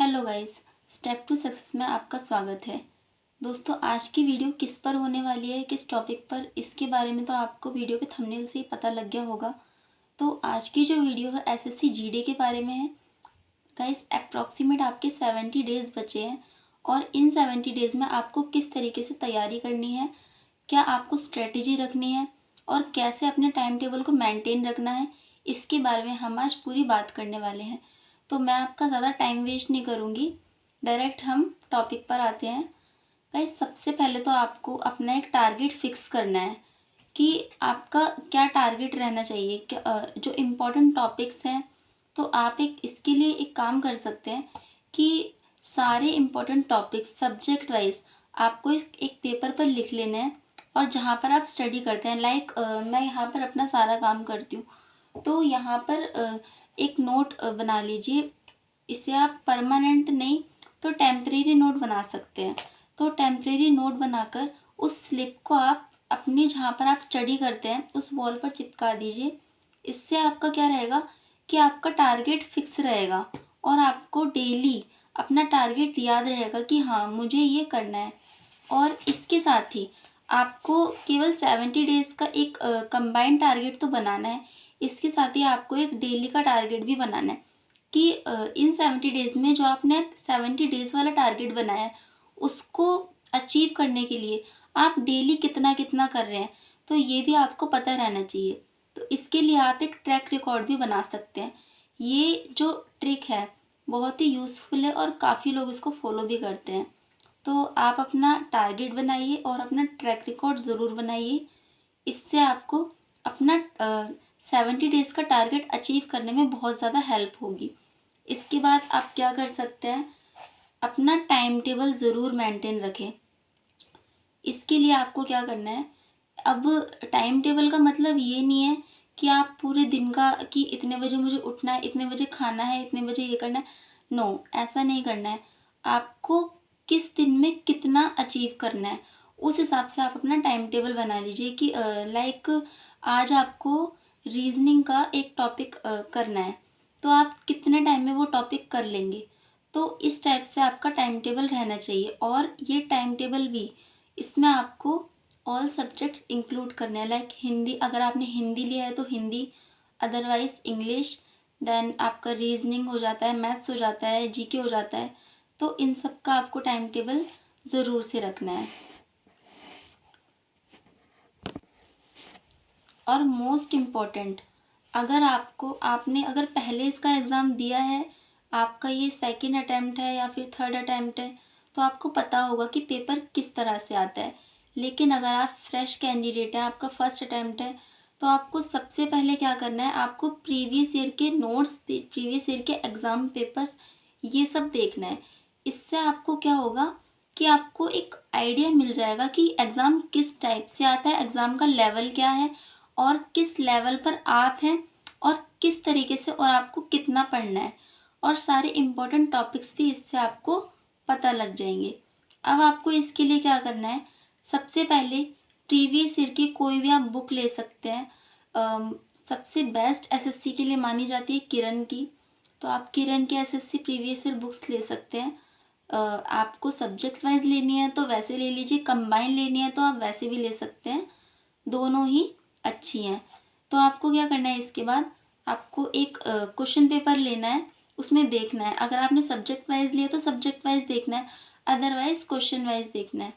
Hello guys, step to success में आपका स्वागत है। दोस्तों, आज की वीडियो किस पर होने वाली है, किस टॉपिक पर, इसके बारे में तो आपको वीडियो के थंबनेल से ही पता लग गया होगा। तो आज की जो वीडियो है एसएससी जीडी के बारे में है। गाइस, अप्रॉक्सीमेट आपके 70 डेज़ बचे हैं और इन 70 डेज़ में आपको किस तरीके से तैयारी करनी है, क्या आपको स्ट्रेटेजी रखनी है और कैसे अपने टाइम टेबल को मेंटेन रखना है, इसके बारे में हम आज पूरी बात करने वाले हैं। तो मैं आपका ज़्यादा टाइम वेस्ट नहीं करूँगी, डायरेक्ट हम टॉपिक पर आते हैं। गाइस, सबसे पहले तो आपको अपना एक टारगेट फिक्स करना है कि आपका क्या टारगेट रहना चाहिए। जो इम्पोर्टेंट टॉपिक्स हैं, तो आप एक इसके लिए एक काम कर सकते हैं कि सारे इम्पोर्टेंट टॉपिक्स सब्जेक्ट वाइज आपको एक पेपर पर लिख लेना है और जहाँ पर आप स्टडी करते हैं, मैं यहाँ पर अपना सारा काम करती हूँ, तो यहाँ पर एक नोट बना लीजिए। इसे आप परमानेंट नहीं तो टेम्परेरी नोट बना सकते हैं। तो टेम्परेरी नोट बनाकर उस स्लिप को आप अपने जहाँ पर आप स्टडी करते हैं उस वॉल पर चिपका दीजिए। इससे आपका क्या रहेगा कि आपका टारगेट फिक्स रहेगा और आपको डेली अपना टारगेट याद रहेगा कि हाँ, मुझे ये करना है। और इसके साथ ही आपको केवल 70 डेज़ का एक कंबाइंड टारगेट तो बनाना है। इसके साथ ही आपको एक डेली का टारगेट भी बनाना है कि इन 70 डेज़ में जो आपने 70 डेज़ वाला टारगेट बनाया है उसको अचीव करने के लिए आप डेली कितना कितना कर रहे हैं, तो ये भी आपको पता रहना चाहिए। तो इसके लिए आप एक ट्रैक रिकॉर्ड भी बना सकते हैं। ये जो ट्रिक है बहुत ही यूज़फुल है और काफ़ी लोग इसको फॉलो भी करते हैं। तो आप अपना टारगेट बनाइए और अपना ट्रैक रिकॉर्ड ज़रूर बनाइए। इससे आपको अपना 70 डेज़ का टारगेट अचीव करने में बहुत ज़्यादा हेल्प होगी। इसके बाद आप क्या कर सकते हैं, अपना टाइम टेबल ज़रूर मेंटेन रखें। इसके लिए आपको क्या करना है, अब टाइम टेबल का मतलब ये नहीं है कि आप पूरे दिन का कि इतने बजे मुझे उठना है, इतने बजे खाना है, इतने बजे ये करना है। नो, ऐसा नहीं करना है। आपको किस दिन में कितना अचीव करना है, उस हिसाब से आप अपना टाइम टेबल बना लीजिए कि आज आपको रीजनिंग का एक टॉपिक करना है, तो आप कितने टाइम में वो टॉपिक कर लेंगे। तो इस टाइप से आपका टाइम टेबल रहना चाहिए और ये टाइम टेबल भी इसमें आपको ऑल सब्जेक्ट्स इंक्लूड करने हैं। लाइक हिंदी, अगर आपने हिंदी लिया है तो हिंदी, अदरवाइज इंग्लिश, देन आपका रीजनिंग हो जाता है, मैथ्स हो जाता है, जीके हो जाता है। तो इन सब का आपको टाइम टेबल ज़रूर से रखना है। और मोस्ट इम्पॉर्टेंट, अगर पहले इसका एग्ज़ाम दिया है, आपका ये सेकंड अटेम्प्ट है या फिर थर्ड अटेम्प्ट है, तो आपको पता होगा कि पेपर किस तरह से आता है। लेकिन अगर आप फ्रेश कैंडिडेट हैं, आपका फर्स्ट अटेम्प्ट है, तो आपको सबसे पहले क्या करना है, आपको प्रीवियस ईयर के नोट्स, प्रीवियस ईयर के एग्ज़ाम पेपर्स, ये सब देखना है। इससे आपको क्या होगा कि आपको एक आइडिया मिल जाएगा कि एग्ज़ाम किस टाइप से आता है, एग्ज़ाम का लेवल क्या है और किस लेवल पर आप हैं और किस तरीके से और आपको कितना पढ़ना है, और सारे इम्पोर्टेंट टॉपिक्स भी इससे आपको पता लग जाएंगे। अब आपको इसके लिए क्या करना है, सबसे पहले प्रीवियस ईयर की कोई भी आप बुक ले सकते हैं। सबसे बेस्ट एसएससी के लिए मानी जाती है किरण की, तो आप किरण की एसएससी प्रीवियस ईयर बुक्स ले सकते हैं। आपको सब्जेक्ट वाइज लेनी है तो वैसे ले लीजिए, कंबाइन लेनी है तो आप वैसे भी ले सकते हैं, दोनों ही अच्छी हैं। तो आपको क्या करना है, इसके बाद आपको एक क्वेश्चन पेपर लेना है, उसमें देखना है। अगर आपने सब्जेक्ट वाइज लिया तो सब्जेक्ट वाइज देखना है, अदरवाइज क्वेश्चन वाइज देखना है।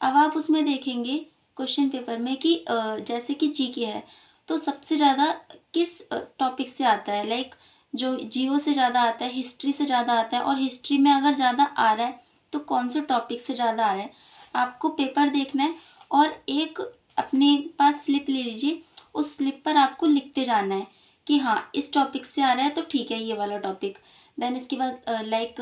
अब आप उसमें देखेंगे क्वेश्चन पेपर में कि जैसे कि जीके है, तो सबसे ज़्यादा किस टॉपिक से आता है। लाइक जो जियो से ज़्यादा आता है, हिस्ट्री से ज़्यादा आता है, और हिस्ट्री में अगर ज़्यादा आ रहा है तो कौन से टॉपिक से ज़्यादा आ रहा है। आपको पेपर देखना है और एक अपने पास स्लिप ले लीजिए, उस स्लिप पर आपको लिखते जाना है कि हाँ, इस टॉपिक से आ रहा है तो ठीक है ये वाला टॉपिक। देन इसके बाद लाइक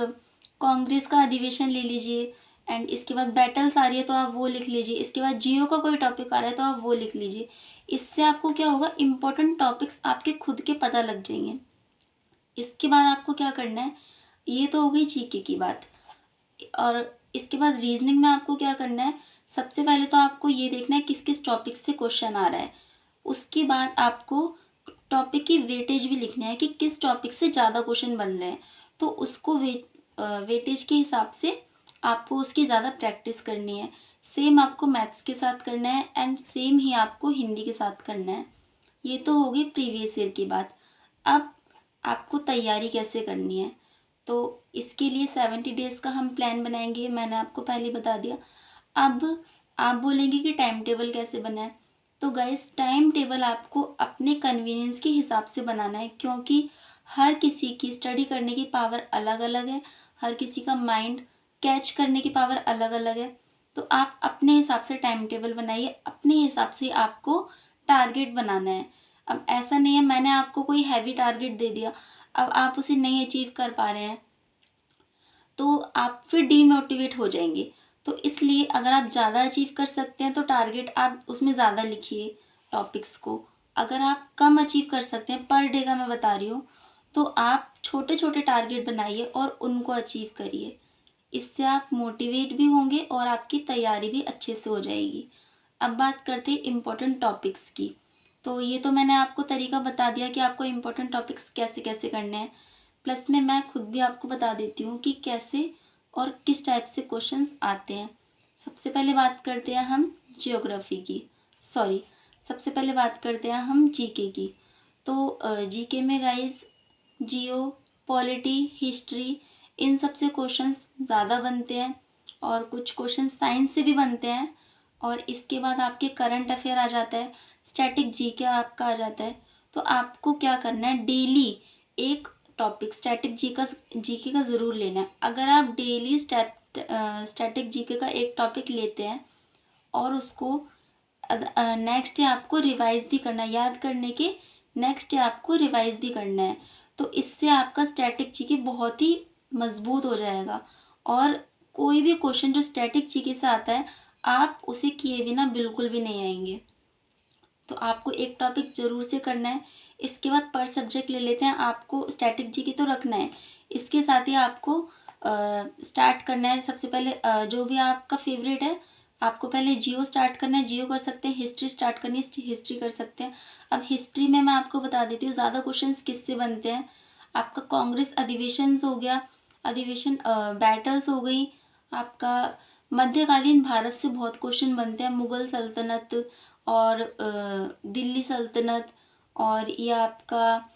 कांग्रेस का अधिवेशन ले लीजिए, एंड इसके बाद बैटल्स आ रही है तो आप वो लिख लीजिए। इसके बाद जियो का कोई टॉपिक आ रहा है तो आप वो लिख लीजिए। इससे आपको क्या होगा, इम्पोर्टेंट टॉपिक्स आपके खुद के पता लग जाएंगे। इसके बाद आपको क्या करना है, ये तो हो गई जीके की बात। और इसके बाद रीजनिंग में आपको क्या करना है, सबसे पहले तो आपको ये देखना है किस किस टॉपिक से क्वेश्चन आ रहा है। उसके बाद आपको टॉपिक की वेटेज भी लिखना है कि किस टॉपिक से ज़्यादा क्वेश्चन बन रहे हैं, तो उसको वेट वेटेज के हिसाब से आपको उसकी ज़्यादा प्रैक्टिस करनी है। सेम आपको मैथ्स के साथ करना है एंड सेम ही आपको हिंदी के साथ करना है। ये तो होगी प्रीवियस ईयर की बात। अब आपको तैयारी कैसे करनी है, तो इसके लिए 70 डेज़ का हम प्लान बनाएंगे, मैंने आपको पहले ही बता दिया। अब आप बोलेंगे कि टाइम टेबल कैसे बनाएं, तो गाइस टाइम टेबल आपको अपने कन्वीनियंस के हिसाब से बनाना है, क्योंकि हर किसी की स्टडी करने की पावर अलग अलग है, हर किसी का माइंड कैच करने की पावर अलग अलग है। तो आप अपने हिसाब से टाइम टेबल बनाइए, अपने हिसाब से आपको टारगेट बनाना है। अब ऐसा नहीं है मैंने आपको कोई हैवी टारगेट दे दिया, अब आप उसे नहीं अचीव कर पा रहे हैं तो आप फिर डीमोटिवेट हो जाएंगे। तो इसलिए अगर आप ज़्यादा अचीव कर सकते हैं तो टारगेट आप उसमें ज़्यादा लिखिए टॉपिक्स को। अगर आप कम अचीव कर सकते हैं, पर डे का मैं बता रही हूँ, तो आप छोटे छोटे टारगेट बनाइए और उनको अचीव करिए। इससे आप मोटिवेट भी होंगे और आपकी तैयारी भी अच्छे से हो जाएगी। अब बात करते हैं इम्पोर्टेंट टॉपिक्स की। तो ये तो मैंने आपको तरीका बता दिया कि आपको इम्पोर्टेंट टॉपिक्स कैसे कैसे करने हैं। प्लस में मैं खुद भी आपको बता देती हूँ कि कैसे और किस टाइप से क्वेश्चंस आते हैं। सबसे पहले बात करते हैं हम जियोग्राफी की, सॉरी सबसे पहले बात करते हैं हम जीके की। तो जीके में गाइस जियो, पॉलिटी, हिस्ट्री, इन सब से क्वेश्चंस ज़्यादा बनते हैं और कुछ क्वेश्चन साइंस से भी बनते हैं। और इसके बाद आपके करंट अफेयर आ जाता है, स्टैटिक जीके आपका आ जाता है। तो आपको क्या करना है, डेली एक टॉपिक स्टैटिक जीके का ज़रूर लेना है। अगर आप डेली स्टैटिक जीके का एक टॉपिक लेते हैं और उसको नेक्स्ट डे आपको रिवाइज भी करना है, याद करने के नेक्स्ट डे आपको रिवाइज भी करना है, तो इससे आपका स्टैटिक जीके बहुत ही मजबूत हो जाएगा। और कोई भी क्वेश्चन जो स्टैटिक जीके से आता है आप उसे किए बिना बिल्कुल भी नहीं आएंगे। तो आपको एक टॉपिक ज़रूर से करना है। इसके बाद पर सब्जेक्ट ले लेते हैं। आपको स्टैटिक जीके तो रखना है, इसके साथ ही आपको स्टार्ट करना है। सबसे पहले जो भी आपका फेवरेट है, आपको पहले जियो स्टार्ट करना है, जियो कर सकते हैं। हिस्ट्री स्टार्ट करनी है, हिस्ट्री कर सकते हैं। अब हिस्ट्री में मैं आपको बता देती हूँ ज़्यादा क्वेश्चंस किससे बनते हैं। आपका कांग्रेस अधिवेशन हो गया, अधिवेशन बैटल्स हो गई। आपका मध्यकालीन भारत से बहुत क्वेश्चन बनते हैं, मुग़ल सल्तनत और दिल्ली सल्तनत, और ये आपका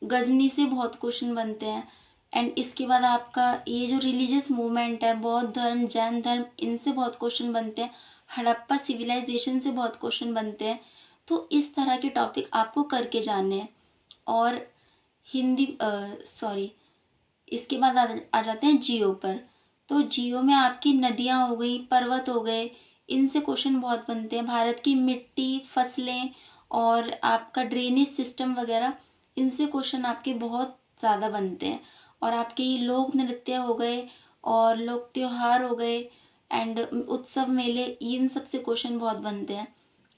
गजनी से बहुत क्वेश्चन बनते हैं। एंड इसके बाद आपका ये जो रिलीजियस मूवमेंट है, बौद्ध धर्म, जैन धर्म, इनसे बहुत क्वेश्चन बनते हैं। हड़प्पा सिविलाइजेशन से बहुत क्वेश्चन बनते हैं। तो इस तरह के टॉपिक आपको करके जाने हैं। और हिंदी सॉरी इसके बाद आ जाते हैं जियो पर। तो जियो में आपकी नदियाँ हो गई, पर्वत हो गए, इनसे क्वेश्चन बहुत बनते हैं। भारत की मिट्टी, फसलें और आपका ड्रेनेज सिस्टम वगैरह, इनसे क्वेश्चन आपके बहुत ज़्यादा बनते हैं। और आपके ये लोक नृत्य हो गए और लोक त्योहार हो गए एंड उत्सव मेले, इन सब से क्वेश्चन बहुत बनते हैं।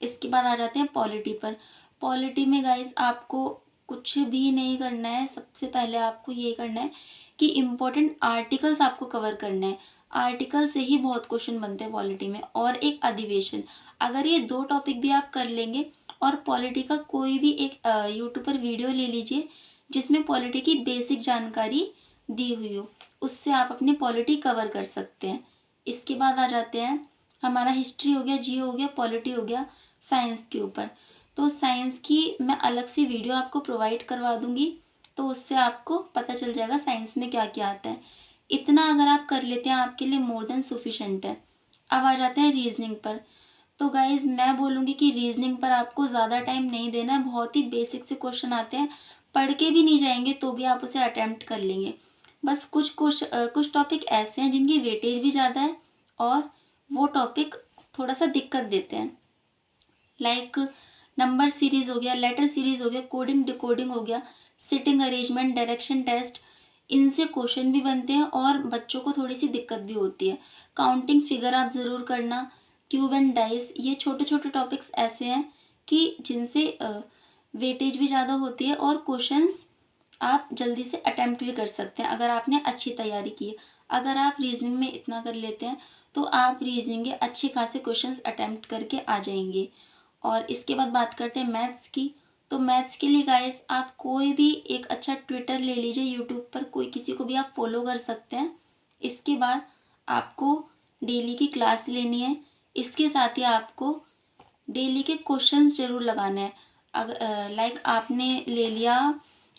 इसके बाद आ जाते हैं पॉलिटी पर। पॉलिटी में गाइस आपको कुछ भी नहीं करना है, सबसे पहले आपको ये करना है कि इम्पोर्टेंट आर्टिकल्स आपको कवर करना है। आर्टिकल से ही बहुत क्वेश्चन बनते हैं पॉलिटी में, और एक अधिवेशन। अगर ये दो टॉपिक भी आप कर लेंगे, और पॉलिटी का कोई भी एक यूट्यूब पर वीडियो ले लीजिए जिसमें पॉलिटी की बेसिक जानकारी दी हुई हो, उससे आप अपनी पॉलिटी कवर कर सकते हैं। इसके बाद आ जाते हैं, हमारा हिस्ट्री हो गया, जियो हो गया, पॉलिटी हो गया, साइंस के ऊपर। तो साइंस की मैं अलग से वीडियो आपको प्रोवाइड करवा दूंगी, तो उससे आपको पता चल जाएगा साइंस में क्या क्या आता है। इतना अगर आप कर लेते हैं आपके लिए मोर देन सफिशेंट है। अब आ जाते हैं रीजनिंग पर। तो गाइज मैं बोलूँगी कि रीजनिंग पर आपको ज़्यादा टाइम नहीं देना है, बहुत ही बेसिक से क्वेश्चन आते हैं, पढ़ के भी नहीं जाएंगे तो भी आप उसे अटैम्प्ट कर लेंगे। बस कुछ टॉपिक ऐसे हैं जिनकी वेटेज भी ज़्यादा है और वो टॉपिक थोड़ा सा दिक्कत देते हैं, लाइक नंबर सीरीज हो गया, लेटर सीरीज हो गया, कोडिंग डिकोडिंग हो गया, सिटिंग अरेंजमेंट, डायरेक्शन टेस्ट, इनसे क्वेश्चन भी बनते हैं और बच्चों को थोड़ी सी दिक्कत भी होती है। काउंटिंग फिगर आप ज़रूर करना, क्यूब एंड डाइस, ये छोटे छोटे टॉपिक्स ऐसे हैं कि जिनसे वेटेज भी ज़्यादा होती है और क्वेश्चंस आप जल्दी से अटैम्प्ट भी कर सकते हैं अगर आपने अच्छी तैयारी की है। अगर आप रीजनिंग में इतना कर लेते हैं तो आप रीजनिंग के अच्छे खासे क्वेश्चंस अटैम्प्ट करके आ जाएंगे। और इसके बाद बात करते हैं मैथ्स की। तो मैथ्स के लिए गाइस आप कोई भी एक अच्छा ट्विटर ले लीजिए, यूट्यूब पर कोई किसी को भी आप फॉलो कर सकते हैं। इसके बाद आपको डेली की क्लास लेनी है। इसके साथ ही आपको डेली के क्वेश्चंस ज़रूर लगाने हैं। अगर लाइक आपने ले लिया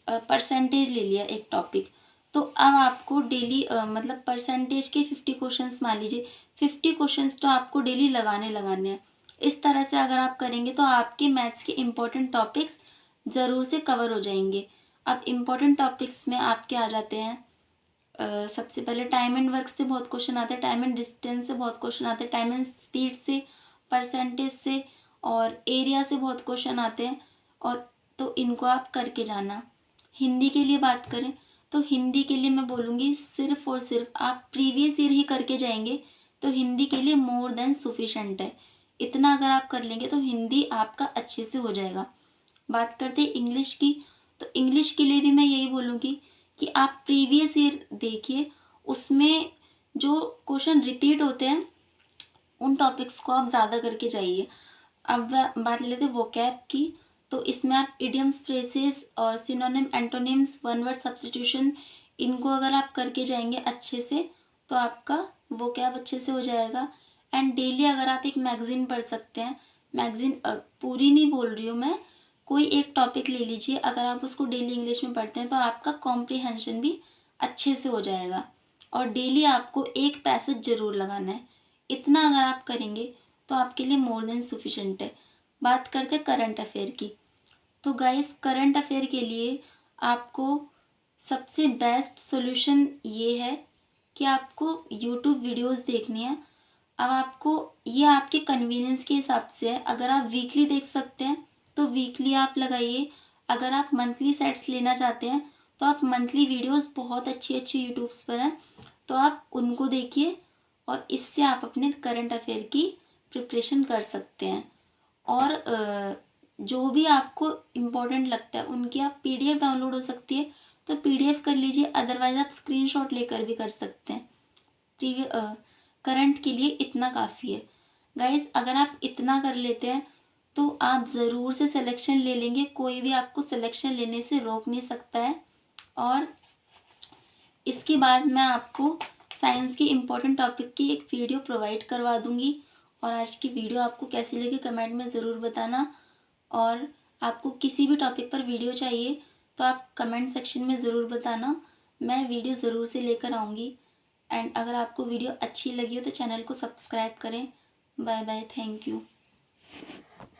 परसेंटेज ले लिया एक टॉपिक, तो अब आपको डेली मतलब परसेंटेज के 50 क्वेश्चंस मान लीजिए, 50 क्वेश्चंस तो आपको डेली लगाने लगाने हैं। इस तरह से अगर आप करेंगे तो आपके मैथ्स के इम्पोर्टेंट टॉपिक्स ज़रूर से कवर हो जाएंगे। अब इम्पोर्टेंट टॉपिक्स में आपके आ जाते हैं सबसे पहले टाइम एंड वर्क से बहुत क्वेश्चन आते हैं, टाइम एंड डिस्टेंस से बहुत क्वेश्चन आते हैं, टाइम एंड स्पीड से, परसेंटेज से और एरिया से बहुत क्वेश्चन आते हैं। और तो इनको आप करके जाना। हिंदी के लिए बात करें तो हिंदी के लिए मैं बोलूँगी सिर्फ़ और सिर्फ आप प्रीवियस ईयर ही करके जाएंगे तो हिंदी के लिए मोर देन सफिशेंट है। इतना अगर आप कर लेंगे तो हिंदी आपका अच्छे से हो जाएगा। बात करते हैं इंग्लिश की, तो इंग्लिश के लिए भी मैं यही बोलूँगी कि आप प्रीवियस ईयर देखिए, उसमें जो क्वेश्चन रिपीट होते हैं उन टॉपिक्स को आप ज़्यादा करके जाइए। अब बात ले लेते हैं वोकैब की, तो इसमें आप इडियम्स, फ्रेसेस और synonym, antonyms, one word substitution, इनको अगर आप करके जाएंगे अच्छे से तो आपका वोकैब अच्छे से हो जाएगा। एंड डेली अगर आप एक मैगज़ीन पढ़ सकते हैं, मैगज़ीन पूरी नहीं बोल रही हूँ मैं, कोई एक टॉपिक ले लीजिए, अगर आप उसको डेली इंग्लिश में पढ़ते हैं तो आपका कॉम्प्रिहेंशन भी अच्छे से हो जाएगा। और डेली आपको एक पैसेज ज़रूर लगाना है। इतना अगर आप करेंगे तो आपके लिए मोर देन सफिशेंट है। बात करते हैं करंट अफेयर की, तो गाइस करंट अफेयर के लिए आपको सबसे बेस्ट सॉल्यूशन ये है कि आपको यूट्यूब वीडियोस देखनी है। अब आपको ये आपके कन्वीनियंस के हिसाब से है, अगर आप वीकली देख सकते हैं तो वीकली आप लगाइए। अगर आप मंथली सेट्स लेना चाहते हैं तो आप मंथली वीडियोस बहुत अच्छी अच्छी यूट्यूब्स पर हैं, तो आप उनको देखिए और इससे आप अपने करंट अफेयर की प्रिपरेशन कर सकते हैं। और जो भी आपको इम्पोर्टेंट लगता है उनकी आप पीडीएफ डाउनलोड हो सकती है तो पीडीएफ कर लीजिए, अदरवाइज़ आप स्क्रीनशॉट लेकर भी कर सकते हैं। प्रीवियस करंट के लिए इतना काफ़ी है गाइस। अगर आप इतना कर लेते हैं तो आप ज़रूर से सिलेक्शन ले लेंगे, कोई भी आपको सिलेक्शन लेने से रोक नहीं सकता है। और इसके बाद मैं आपको साइंस की इम्पोर्टेंट टॉपिक की एक वीडियो प्रोवाइड करवा दूँगी। और आज की वीडियो आपको कैसी लगी कमेंट में ज़रूर बताना। और आपको किसी भी टॉपिक पर वीडियो चाहिए तो आप कमेंट सेक्शन में ज़रूर बताना, मैं वीडियो ज़रूर से लेकर आऊँगी। एंड अगर आपको वीडियो अच्छी लगी हो तो चैनल को सब्सक्राइब करें। Bye bye, thank you.